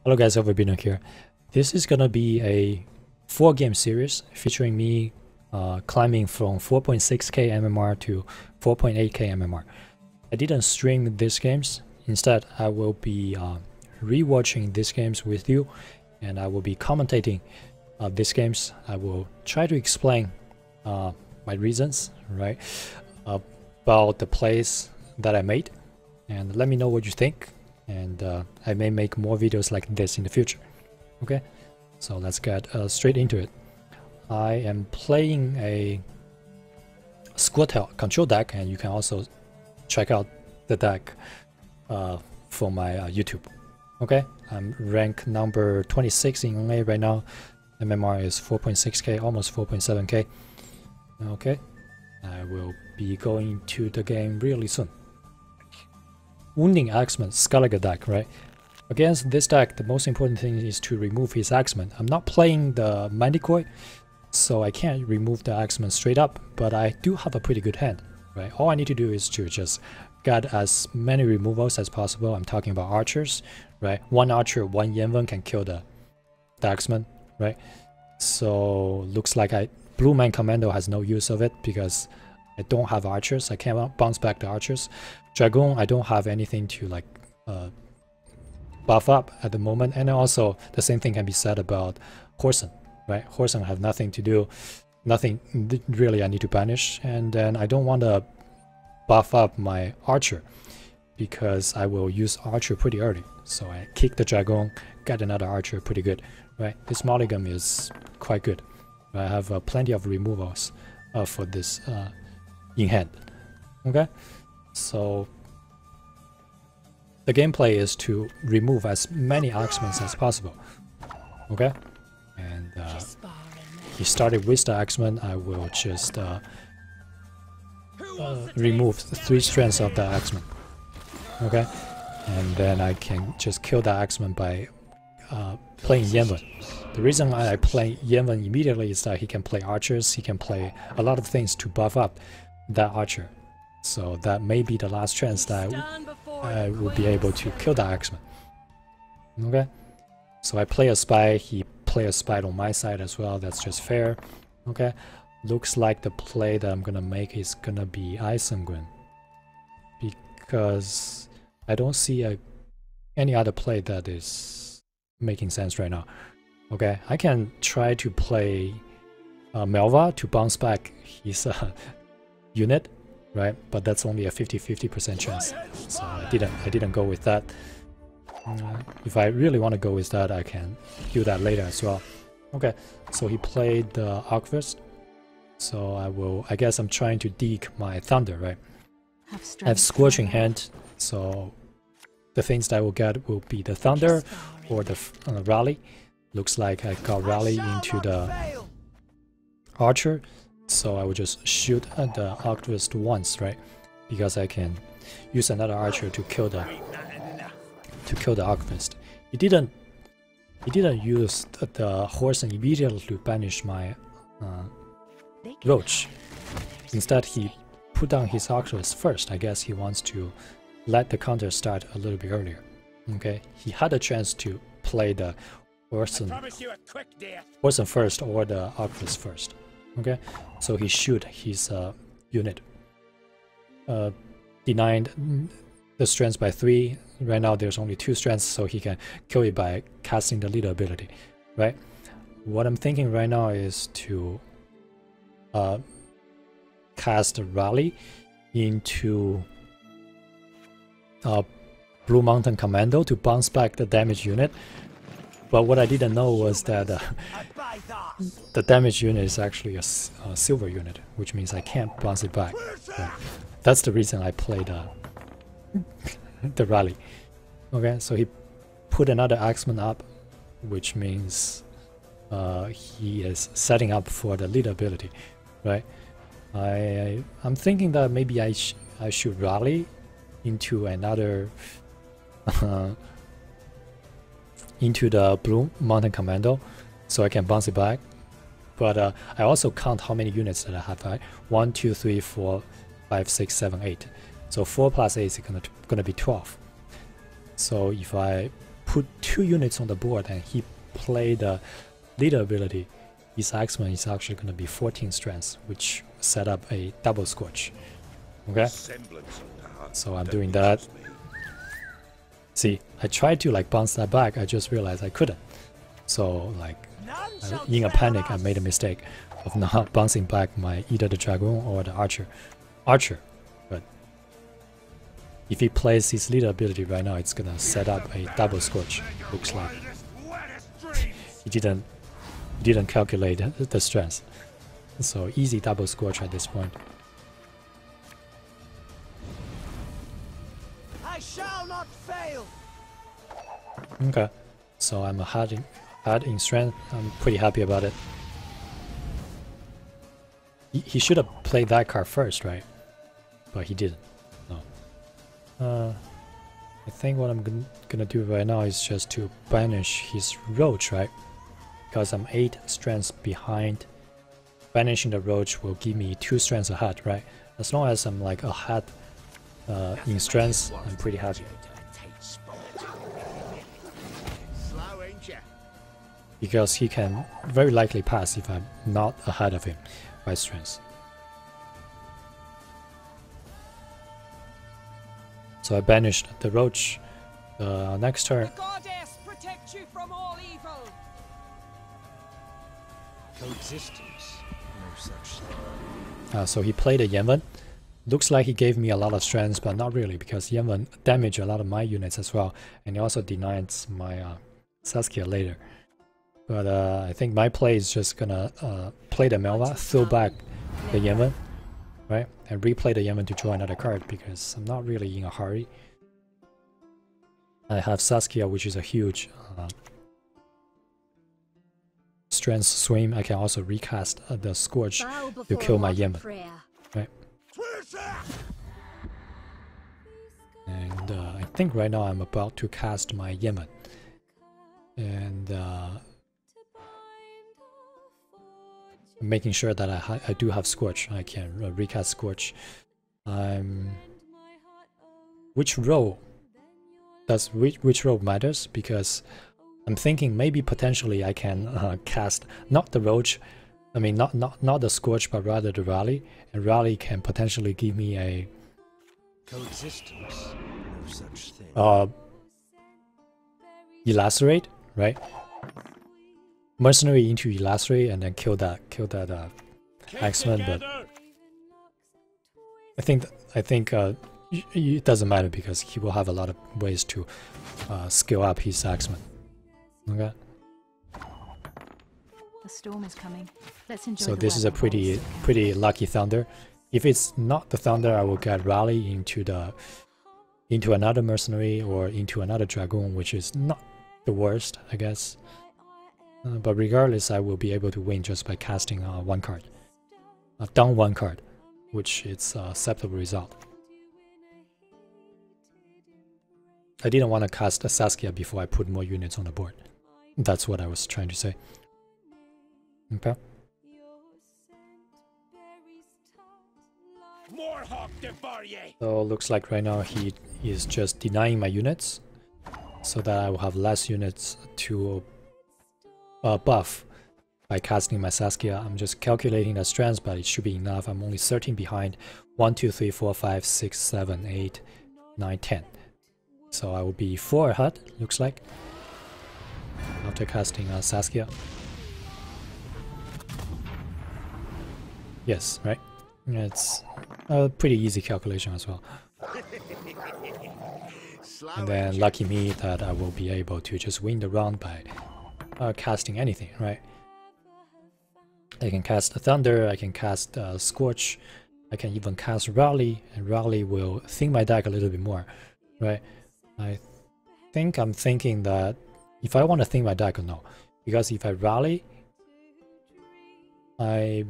Hello guys, OverBidden here. This is gonna be a 4-game series featuring me climbing from 4.6k MMR to 4.8k MMR. I didn't stream these games. Instead, I will be rewatching these games with you, and I will be commentating these games. I will try to explain my reasons, right, about the plays that I made, and let me know what you think. And I may make more videos like this in the future. Okay, so let's get straight into it. I am playing a scoia'tael control deck, and you can also check out the deck for my YouTube. Okay, I'm rank number 26 in NA right now. MMR is 4.6k, almost 4.7k. Okay, I will be going to the game really soon. Wounding Axeman, Scoia'tael deck, right? Against this deck, the most important thing is to remove his Axeman. I'm not playing the Manticore, so I can't remove the Axeman straight up, but I do have a pretty good hand, right? All I need to do is to just get as many removals as possible. I'm talking about archers, right? One archer, one Yanwen can kill the Axeman, right? So looks like Blue Man Commando has no use of it because I don't have archers. I can't bounce back the archers. Dragon, I don't have anything to like buff up at the moment. And also the same thing can be said about Horsen, right? Horsen have nothing to do, nothing really I need to banish. And then I don't want to buff up my archer because I will use archer pretty early. So I kick the dragon, get another archer pretty good, right? This mulligan is quite good. I have plenty of removals for this in hand. Okay, so the gameplay is to remove as many Axemen as possible. Okay, and he started with the Axeman. I will just remove 3 strands of the Axeman. Okay, and then I can just kill the Axeman by playing Yanwen. The reason why I play Yanwen immediately is that he can play archers. He can play a lot of things to buff up that archer. So that may be the last chance that I will be able to kill the Axeman. Okay, so I play a spy, he play a spy on my side as well. That's just fair. Okay, looks like the play that I'm gonna make is gonna be Gwent, because I don't see any other play that is making sense right now. Okay, I can try to play Melva to bounce back his unit, right? But that's only a 50-50% chance, so I didn't go with that. If I really want to go with that, I can do that later as well. Okay, so he played the Archivist, so I guess I'm trying to deke my Thunder, right? I have Scorching Hand, so the things that I will get will be the Thunder or the Rally. Looks like I got Rally into the Archer, so I will just shoot at the Archivist once, right? Because I can use another Archer to kill the Archivist. He didn't use the horse and immediately to banish my Roach. Instead, he put down his Archivist first. I guess he wants to let the counter start a little bit earlier. Okay, he had a chance to play the Horsen first or the Archivist first. Okay, so he shoot his unit, denied the strengths by 3. Right now there's only 2 strengths, so he can kill it by casting the leader ability, right? What I'm thinking right now is to cast Rally into Blue Mountain Commando to bounce back the damage unit. But what I didn't know was that the damage unit is actually a silver unit, which means I can't bounce it back. Right? That's the reason I played the Rally. Okay, so he put another Axeman up, which means he is setting up for the leader ability, right? I'm thinking that maybe I should Rally into another into the Blue Mountain Commando, so I can bounce it back. But I also count how many units that I have, right? 1, 2, 3, 4, 5, 6, 7, 8. So 4 plus 8 is gonna be 12. So if I put 2 units on the board and he played the leader ability, his Axeman is actually going to be 14 strength, which set up a double scorch. Okay, so I'm doing that. See, I tried to like bounce that back, I just realized I couldn't. So like, in a panic, I made a mistake of not bouncing back my either the Dragoon or the Archer. But if he plays his leader ability right now, it's gonna set up a double scorch. Looks like he didn't calculate the strength. So easy double scorch at this point. I shall not fail. Okay, so I'm ahead in strength. I'm pretty happy about it. He should have played that card first, right? But he didn't. No. I think what I'm gonna do right now is just to banish his Roach, right? Because I'm 8 strengths behind. Banishing the Roach will give me 2 strengths ahead, right? As long as I'm like ahead in strengths, I'm pretty happy. Because he can very likely pass if I'm not ahead of him by strengths. So I banished the Roach. Next turn. The goddess protect you from all evil. Coexistence, no such thing. So he played a Yenwen. Looks like he gave me a lot of strengths, but not really, because Yenwen damaged a lot of my units as well, and he also denied my Saskia later. But I think my play is just gonna play the Melva, throw back the Yenwen, right? And replay the Yenwen to draw another card, because I'm not really in a hurry. I have Saskia, which is a huge strength swing. I can also recast the Scourge to kill my Yenwen, right? And I think right now I'm about to cast my Yenwen. And making sure that I do have Scorch. I can recast Scorch. Which row does which row matters, because I'm thinking maybe potentially I can cast not the Roach, I mean not the Scorch, but rather the Rally, and Rally can potentially give me a coexistence, no such thing. Elacerate, right? Mercenary into Elacerate and then kill that Axeman, but I think it doesn't matter, because he will have a lot of ways to scale up his Axeman. Okay. The storm is coming. Let's enjoy. So this is a pretty lucky Thunder. If it's not the Thunder, I will get Rally into another Mercenary or into another Dragoon, which is not the worst, I guess. But regardless, I will be able to win just by casting one card. Down one card, which is a acceptable result. I didn't want to cast a Saskia before I put more units on the board. That's what I was trying to say. Okay. So looks like right now he is just denying my units, so that I will have less units to buff by casting my Saskia. I'm just calculating the strengths, but it should be enough. I'm only 13 behind. 1, 2, 3, 4, 5, 6, 7, 8, 9, 10. So I will be 4 ahead, looks like, after casting Saskia. Yes, right? It's a pretty easy calculation as well. And then lucky me that I will be able to just win the round by casting anything, right? I can cast Thunder, I can cast Scorch, I can even cast Rally, and Rally will thin my deck a little bit more, right? I think I'm thinking that if I want to thin my deck or no, because if I Rally, I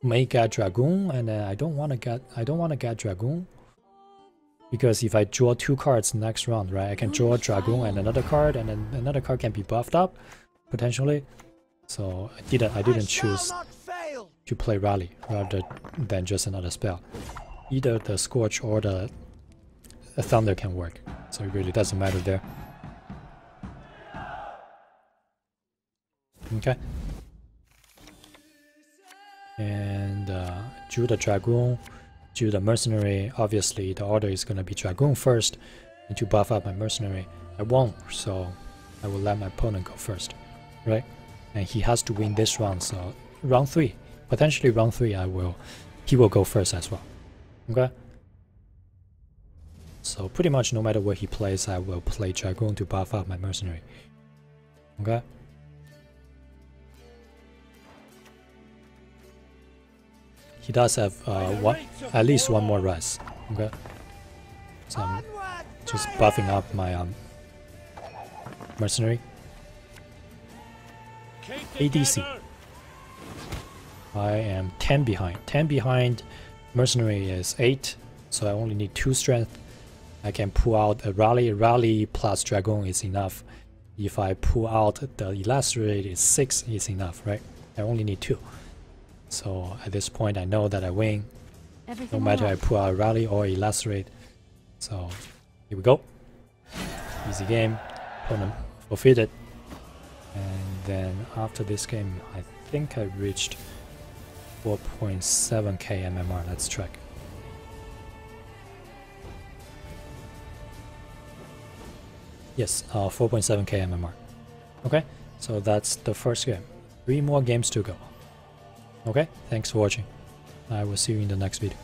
may get Dragoon, and then I don't want to get Dragoon, because if I draw 2 cards next round, right, I can draw Dragoon and another card, and then another card can be buffed up potentially. So I didn't choose to play Rally rather than just another spell. Either the Scorch or the Thunder can work, so it really doesn't matter there. Okay. And drew the Dragoon, drew the Mercenary. Obviously, the order is gonna be Dragoon first, and to buff up my Mercenary. I won't, so I will let my opponent go first, right? And he has to win this round, so round 3. Potentially round 3 he will go first as well. Okay? So pretty much no matter what he plays, I will play Dragoon to buff up my Mercenary. Okay? He does have at least one more res. Okay? So I'm just buffing up my Mercenary. ADC. I am 10 behind. 10 behind. Mercenary is 8, so I only need 2 strength. I can pull out a rally. Rally plus Dragoon is enough. If I pull out the Illustrate, is 6 is enough, right? I only need 2. So at this point, I know that I win. No matter I pull out Rally or Illustrate. So here we go. Easy game. Opponent forfeited. And then after this game, I think I reached 4.7k MMR. Let's check. Yes, 4.7k MMR. Okay, so that's the first game. 3 more games to go. Okay, thanks for watching. I will see you in the next video.